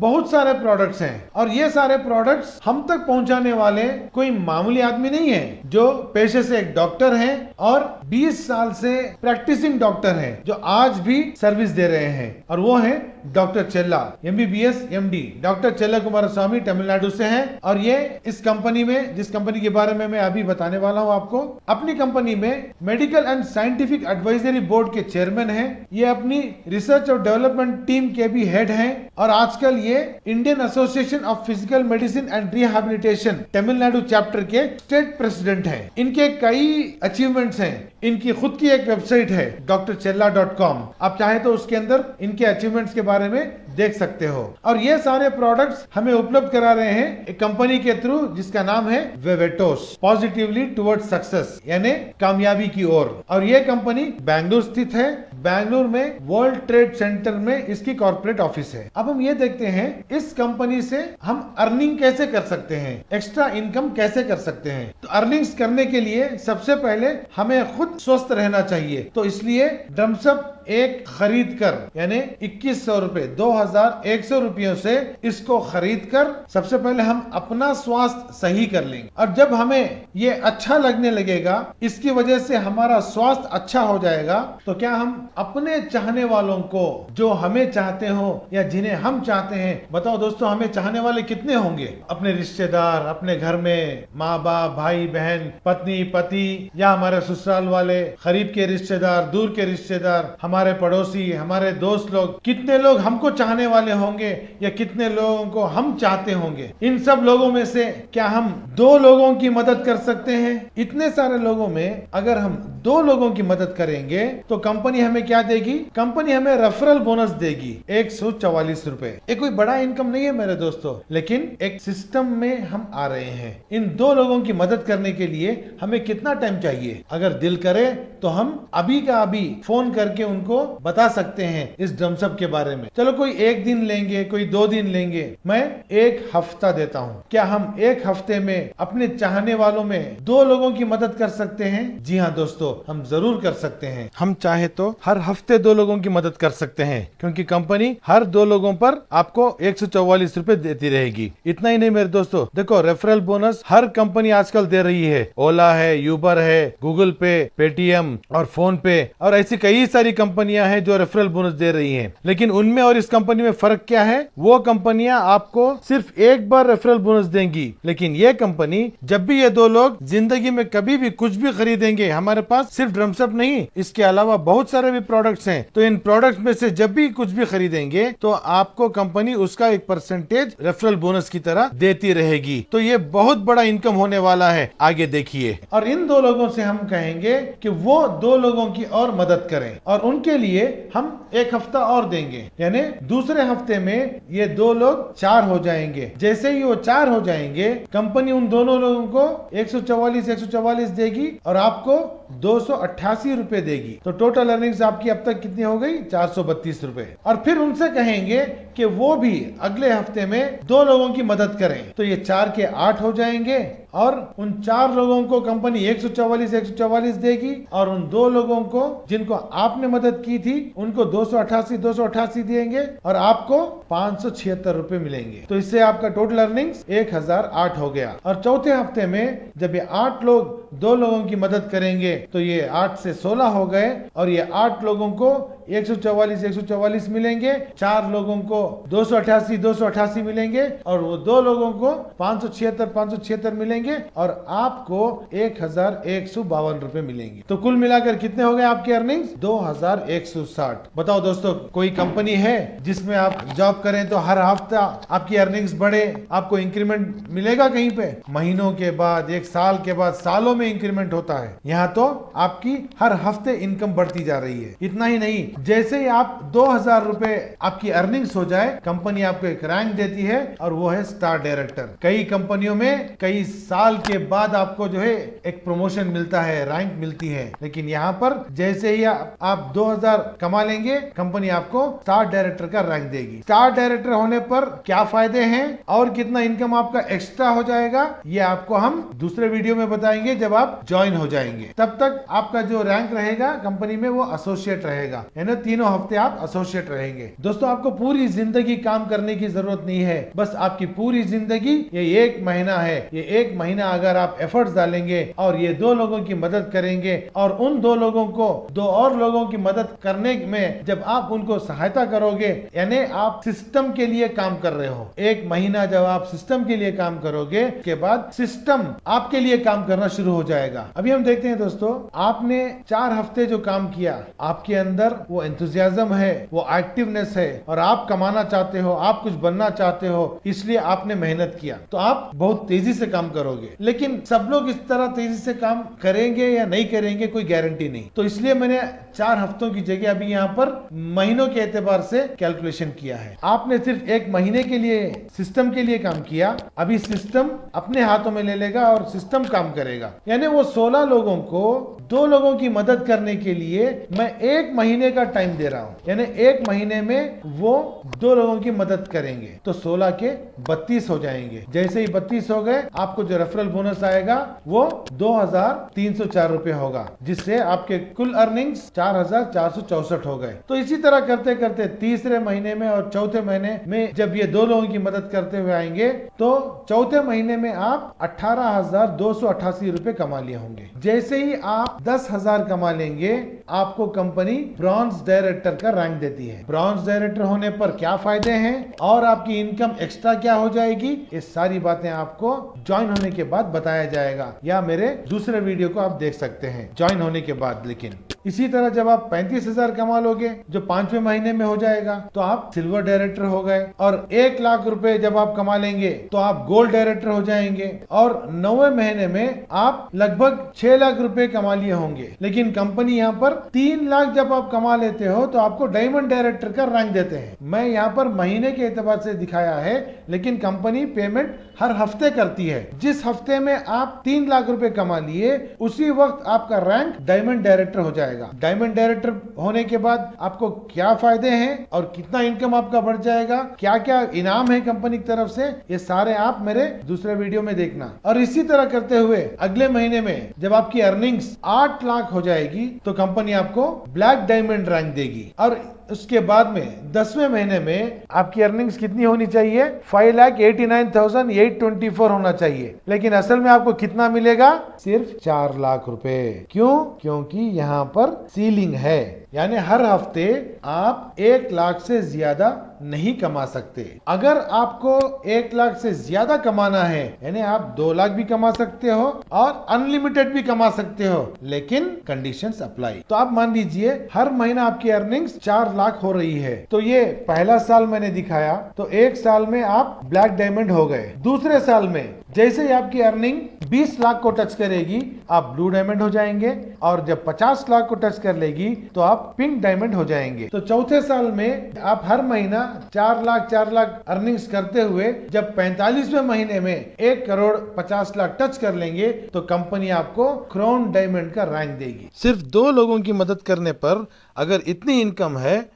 बहुत सारे प्रोडक्ट्स हैं और ये सारे प्रोडक्ट्स हम तक पहुंचाने वाले कोई मामूली आदमी नहीं है, जो पेशे से एक डॉक्टर हैं और 20 साल से प्रैक्टिसिंग डॉक्टर हैं, जो आज भी सर्विस दे रहे हैं, और वो है डॉक्टर चेल्ला, MBBS MD। डॉक्टर चेल्ला कुमार स्वामी तमिलनाडु से हैं और ये इस कंपनी में, जिस कंपनी के बारे में मैं अभी बताने वाला हूं आपको, अपनी कंपनी में medical and scientific advisory board के चेयरमैन हैं। ये अपनी रिसर्च और डेवलपमेंट टीम के भी हेड हैं और आजकल ये Indian association of physical medicine and rehabilitation Tamil Nadu chapter के स्टेट प्रेसिडेंट हैं। इनके कई अचीवमेंट्स हैं। इनकी खुद की एक वेबसाइट है drchella.com। आप चाहे तो उसके अंदर इनके अचीवमेंट्स के बारे में देख सकते हो। और ये सारे प्रोडक्ट्स हमें उपलब्ध करा रहे हैं एक कंपनी के थ्रू जिसका नाम है वेवेटोस, पॉजिटिवली टुवर्ड्स सक्सेस, यानी कामयाबी की ओर। और ये कंपनी बैंगलोर स्थित है। बैंगलोर में वर्ल्ड ट्रेड सेंटर में इसकी कॉर्पोरेट ऑफिस है। अब हम ये देखते हैं इस कंपनी से हम अर्निंग कैसे कर सकते हैं, एक्स्ट्रा इनकम कैसे कर सकते हैं। तो अर्निंग्स करने के लिए सबसे पहले हमें खुद स्वस्थ रहना चाहिए। तो इसलिए ड्रम्सअप एक खरीद कर, यानी 2100 रुपए, 2100 रुपयों से इसको खरीद कर सबसे पहले हम अपना स्वास्थ्य सही कर लेंगे। और जब हमें ये अच्छा लगने लगेगा, इसकी वजह से हमारा स्वास्थ्य अच्छा हो जाएगा, तो क्या हम अपने चाहने वालों को, जो हमें चाहते हो या जिन्हें हम चाहते हैं, बताओ दोस्तों हमें चाहने वाले कितने होंगे? अपने रिश्तेदार, अपने घर में माँ बाप, भाई बहन, पत्नी पति, या हमारे ससुराल वाले, करीब के रिश्तेदार, दूर के रिश्तेदार, हमारे पड़ोसी, हमारे दोस्त लोग, कितने लोग हमको चाहने वाले होंगे या कितने लोगों को हम चाहते होंगे? इन सब लोगों में से क्या हम 2 लोगों की मदद कर सकते हैं? इतने सारे लोगों में अगर हम 2 लोगों की मदद करेंगे तो कंपनी हमें क्या देगी? कंपनी हमें रेफरल बोनस देगी 144 रुपए। ये कोई बड़ा इनकम नहीं है मेरे दोस्तों, लेकिन एक सिस्टम में हम आ रहे हैं। इन 2 लोगों की मदद करने के लिए हमें कितना टाइम चाहिए? अगर दिल करे तो हम अभी का अभी फोन करके उनको बता सकते हैं इस ड्रम्सअप के बारे में। चलो कोई 1 दिन लेंगे, कोई 2 दिन लेंगे, मैं 1 हफ्ता देता हूँ। क्या हम 1 हफ्ते में अपने चाहने वालों में 2 लोगों की मदद कर सकते हैं? जी हाँ दोस्तों, हम जरूर कर सकते हैं। हम चाहे तो हर हफ्ते 2 लोगों की मदद कर सकते हैं, क्योंकि कंपनी हर 2 लोगों पर आपको 144 रुपए देती रहेगी। इतना ही नहीं मेरे दोस्तों, देखो रेफरल बोनस हर कंपनी आजकल दे रही है। ओला है, यूबर है, गूगल पे, पेटीएम और फोन पे, और ऐसी कई सारी कंपनियां हैं जो रेफरल बोनस दे रही हैं। लेकिन उनमें और इस कंपनी में फर्क क्या है? वो कंपनियां आपको सिर्फ एक बार रेफरल बोनस देंगी, लेकिन ये कंपनी जब भी ये 2 लोग जिंदगी में कभी भी कुछ भी खरीदेंगे, हमारे पास सिर्फ ड्रम्सअप नहीं, इसके अलावा बहुत सारे भी प्रोडक्ट्स हैं, तो इन प्रोडक्ट्स में से जब भी कुछ भी खरीदेंगे तो आपको कंपनी उसका एक परसेंटेज रेफरल बोनस की तरह देती रहेगी। तो ये बहुत बड़ा इनकम होने वाला है, आगे देखिए। और इन 2 लोगों से हम कहेंगे कि वो 2 लोगों की और मदद करें, और उनके लिए हम 1 हफ्ता और देंगे, यानी दूसरे हफ्ते में ये 2 लोग 4 हो जाएंगे। जैसे ही वो 4 हो जाएंगे, कंपनी उन दोनों लोगों को 144 देगी और आपको 288 रुपए देगी। तो टोटल अर्निंग्स आपकी अब तक कितनी हो गई? 432 रुपए। और फिर उनसे कहेंगे कि वो भी अगले हफ्ते में 2 लोगों की मदद करें, तो ये 4 के 8 हो जाएंगे और उन 4 लोगों को कंपनी 144 देगी, और उन 2 लोगों को जिनको आपने मदद की थी उनको 288 देंगे और आपको 576 रुपए मिलेंगे। तो इससे आपका टोटल अर्निंग्स 1008 हो गया। और चौथे हफ्ते में जब ये 8 लोग 2 लोगों की मदद करेंगे तो ये 8 से 16 हो गए, और ये 8 लोगों को 144 मिलेंगे, 4 लोगों को 288 मिलेंगे, और वो 2 लोगों को 576 मिलेंगे, और आपको 1152 रुपए मिलेंगे। तो कुल मिलाकर कितने हो गए आपके अर्निंग्स? 2160। बताओ दोस्तों, कोई कंपनी है जिसमें आप जॉब करें तो हर हफ्ता आपकी अर्निंग्स बढ़े, आपको इंक्रीमेंट मिलेगा कहीं पे? महीनों के बाद, 1 साल के बाद, सालों में इंक्रीमेंट होता है। यहाँ तो आपकी हर हफ्ते इनकम बढ़ती जा रही है। इतना ही नहीं, जैसे ही आप 2000 रुपए आपकी अर्निंग्स हो जाए, कंपनी आपको एक रैंक देती है और वो है स्टार डायरेक्टर। कई कंपनियों में कई साल के बाद आपको जो है एक प्रमोशन मिलता है, रैंक मिलती है। लेकिन यहाँ पर जैसे ही आप 2000 कमा लेंगे, कंपनी आपको स्टार डायरेक्टर का रैंक देगी। स्टार डायरेक्टर होने पर क्या फायदे हैं और कितना इनकम आपका एक्स्ट्रा हो जाएगा, ये आपको हम दूसरे वीडियो में बताएंगे जब आप ज्वाइन हो जाएंगे। तब तक आपका जो रैंक रहेगा कंपनी में वो एसोसिएट रहेगा, यानी तीनों हफ्ते आप एसोसिएट रहेंगे। दोस्तों, आपको पूरी जिंदगी काम करने की जरूरत नहीं है, बस आपकी पूरी जिंदगी ये 1 महीना है। ये 1 महीना अगर आप एफर्ट्स डालेंगे और ये 2 लोगों की मदद करेंगे और उन 2 लोगों को 2 और लोगों की मदद करने में जब आप उनको सहायता करोगे, यानी आप सिस्टम के लिए काम कर रहे हो। 1 महीना जब आप सिस्टम के लिए काम करोगे, उसके बाद सिस्टम आपके लिए काम करना शुरू हो जाएगा। अभी हम देखते हैं दोस्तों, आपने 4 हफ्ते जो काम किया, आपके अंदर वो एंथुसियाज्म है, वो एक्टिवनेस है और आप कमाना चाहते हो, आप कुछ बनना चाहते हो, इसलिए आपने मेहनत किया, तो आप बहुत तेजी से काम करोगे। लेकिन सब लोग इस तरह तेजी से काम करेंगे या नहीं करेंगे, कोई गारंटी नहीं। तो इसलिए मैंने 4 हफ्तों की जगह अभी यहाँ पर महीनों के एतबार से कैलकुलेशन किया है। आपने सिर्फ 1 महीने के लिए सिस्टम के लिए काम किया, अभी सिस्टम अपने हाथों में ले लेगा और सिस्टम काम करेगा। यानी वो 16 लोगों को 2 लोगों की मदद करने के लिए मैं 1 महीने का टाइम दे रहा हूं, यानी 1 महीने में वो 2 लोगों की मदद करेंगे, तो 16 के 32 हो जाएंगे। जैसे ही 32 हो गए, आपको जो रेफरल बोनस आएगा वो 2304 रुपए होगा, जिससे आपके कुल अर्निंग्स 4464 हो गए। तो इसी तरह करते करते तीसरे महीने में और चौथे महीने में जब ये 2 लोगों की मदद करते हुए आएंगे, तो चौथे महीने में आप 18,288 रुपए कमा लिए होंगे। जैसे ही आप 10,000 कमा लेंगे, आपको कंपनी ब्रॉन्ज डायरेक्टर का रैंक देती है। ब्रॉन्ज डायरेक्टर होने पर क्या फायदे हैं और आपकी इनकम एक्स्ट्रा क्या हो जाएगी, ये सारी बातें आपको ज्वाइन होने के बाद बताया जाएगा, या मेरे दूसरे वीडियो को आप देख सकते हैं ज्वाइन होने के बाद। लेकिन इसी तरह जब आप 35,000 कमा लोगे, जो 5वें महीने में हो जाएगा, तो आप सिल्वर डायरेक्टर हो गए। और 1 लाख रुपए जब आप कमा लेंगे, तो आप गोल्ड डायरेक्टर हो जाएंगे। और 9वें महीने में आप लगभग 6 लाख रुपए कमा लिए होंगे। लेकिन कंपनी यहाँ पर 3 लाख जब आप कमा लेते हो, तो आपको डायमंड डायरेक्टर का रैंक देते हैं। मैं यहाँ पर महीने के एतबार से दिखाया है, लेकिन कंपनी पेमेंट हर हफ्ते करती है। जिस हफ्ते में आप 3 लाख रुपए कमा लिए, उसी वक्त आपका रैंक डायमंड डायरेक्टर हो जाएगा। डायमंड डायरेक्टर होने के बाद आपको क्या फायदे हैं और कितना इनकम आपका बढ़ जाएगा, क्या क्या इनाम है कंपनी की तरफ से, ये सारे आप मेरे दूसरे वीडियो में देखना। और इसी तरह करते हुए अगले महीने में जब आपकी अर्निंग्स 8 लाख हो जाएगी, तो कंपनी आपको ब्लैक डायमंड रैंक देगी। और उसके बाद में 10वें महीने में आपकी अर्निंग्स कितनी होनी चाहिए, 5,89,824 होना चाहिए। लेकिन असल में आपको कितना मिलेगा, सिर्फ 4 लाख रुपए। क्यों? क्योंकि यहाँ पर सीलिंग है, यानी हर हफ्ते आप 1 लाख से ज्यादा नहीं कमा सकते। अगर आपको 1 लाख से ज्यादा कमाना है, यानी आप 2 लाख भी कमा सकते हो और अनलिमिटेड भी कमा सकते हो, लेकिन कंडीशंस अप्लाई। तो आप मान लीजिए हर महीना आपकी अर्निंग्स 4 लाख हो रही है, तो ये पहला साल मैंने दिखाया, तो 1 साल में आप ब्लैक डायमंड हो गए। दूसरे साल में जैसे ही आपकी अर्निंग 20 लाख को टच करेगी, आप ब्लू डायमंड हो जाएंगे, और जब 50 लाख को टच कर लेगी, तो आप पिंक डायमंड हो जाएंगे। तो चौथे साल में आप हर महीना 4 लाख अर्निंग्स करते हुए जब 45वें महीने में 1,50,00,000 टच कर लेंगे, तो कंपनी आपको क्राउन डायमंड का रैंक देगी। सिर्फ 2 लोगों की मदद करने पर अगर इतनी इनकम है,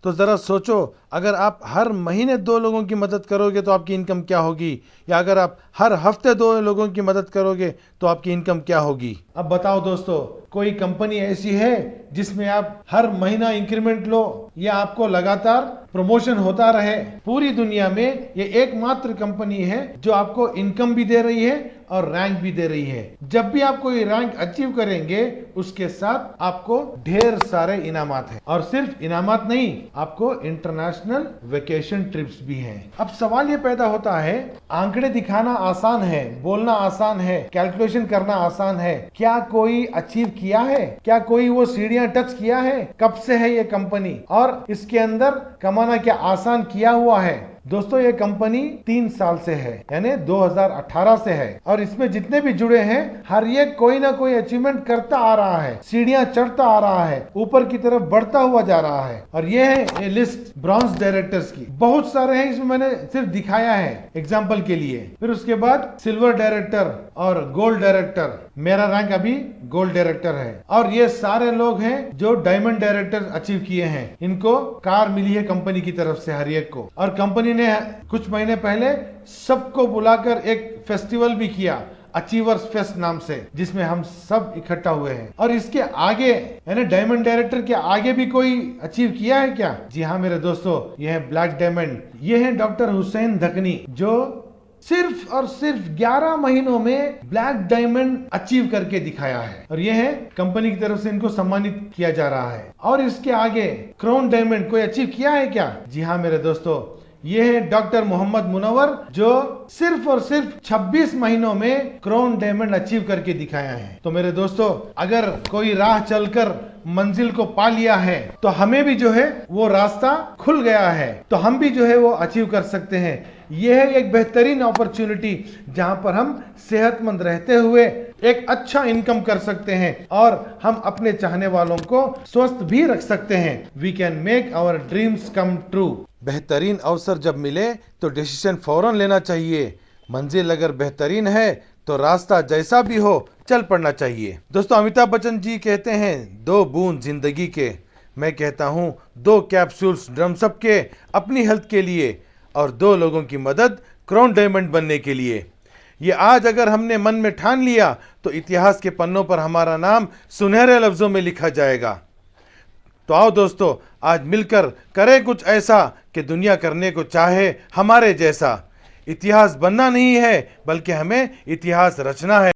तो जरा सोचो, अगर आप हर महीने 2 लोगों की मदद करोगे तो आपकी इनकम क्या होगी, या अगर आप हर हफ्ते 2 लोगों की मदद करोगे तो आपकी इनकम क्या होगी। अब बताओ दोस्तों, कोई कंपनी ऐसी है जिसमें आप हर महीना इंक्रीमेंट लो या आपको लगातार प्रमोशन होता रहे? पूरी दुनिया में ये एकमात्र कंपनी है जो आपको इनकम भी दे रही है और रैंक भी दे रही है। जब भी आप कोई रैंक अचीव करेंगे, उसके साथ आपको ढेर सारे इनामात हैं, और सिर्फ इनामात नहीं, आपको इंटरनेशनल वेकेशन ट्रिप्स भी हैं। अब सवाल ये पैदा होता है, आंकड़े दिखाना आसान है, बोलना आसान है, कैलकुलेशन करना आसान है, क्या कोई अचीव किया है? क्या कोई वो सीढ़ियां टच किया है? कब से है ये कंपनी और इसके अंदर कमाना क्या आसान किया हुआ है? दोस्तों ये कंपनी 3 साल से है, यानी 2018 से है, और इसमें जितने भी जुड़े हैं हर एक कोई ना कोई अचीवमेंट करता आ रहा है, सीढ़ियां चढ़ता आ रहा है, ऊपर की तरफ बढ़ता हुआ जा रहा है। और ये है ये लिस्ट ब्रॉन्ज डायरेक्टर्स की, बहुत सारे हैं, इसमें मैंने सिर्फ दिखाया है एग्जाम्पल के लिए। फिर उसके बाद सिल्वर डायरेक्टर और गोल्ड डायरेक्टर, मेरा रैंक अभी गोल्ड डायरेक्टर है। और ये सारे लोग हैं जो डायमंड डायरेक्टर अचीव किए हैं, इनको कार मिली है कंपनी की तरफ से हर एक को। और कंपनी ने कुछ महीने पहले सबको बुलाकर एक फेस्टिवल भी किया, अचीवर्स फेस्ट नाम से, जिसमें हम सब इकट्ठा हुए हैं। और इसके आगे यानी डायमंड डायरेक्टर के आगे भी कोई अचीव किया है क्या? जी हाँ मेरे दोस्तों, ये है ब्लैक डायमंड। ये है डॉक्टर हुसैन धकनी, जो सिर्फ और सिर्फ 11 महीनों में ब्लैक डायमंड अचीव करके दिखाया है। और ये है कंपनी की तरफ से इनको सम्मानित किया जा रहा है। और इसके आगे क्राउन डायमंड कोई अचीव किया है क्या? जी हाँ मेरे दोस्तों, ये है डॉक्टर मोहम्मद मुनव्वर, जो सिर्फ और सिर्फ 26 महीनों में क्राउन डायमंड अचीव करके दिखाया है। तो मेरे दोस्तों, अगर कोई राह चलकर मंजिल को पा लिया है तो हमें भी जो है वो रास्ता खुल गया है, तो हम भी जो है वो अचीव कर सकते हैं। यह है एक बेहतरीन अपॉर्चुनिटी जहां पर हम सेहतमंद रहते हुए एक अच्छा इनकम कर सकते हैं और हम अपने चाहने वालों को स्वस्थ भी रख सकते हैं। We can make our dreams come true. बेहतरीन अवसर जब मिले तो डिसीजन फौरन लेना चाहिए। मंजिल अगर बेहतरीन है तो रास्ता जैसा भी हो चल पड़ना चाहिए। दोस्तों, अमिताभ बच्चन जी कहते हैं 2 बूंद जिंदगी के, मैं कहता हूँ 2 कैप्सूल्स ड्रम्सअप के अपनी हेल्थ के लिए और 2 लोगों की मदद क्राउन डायमंड बनने के लिए। ये आज अगर हमने मन में ठान लिया तो इतिहास के पन्नों पर हमारा नाम सुनहरे लफ्जों में लिखा जाएगा। तो आओ दोस्तों, आज मिलकर करें कुछ ऐसा कि दुनिया करने को चाहे हमारे जैसा। इतिहास बनना नहीं है बल्कि हमें इतिहास रचना है।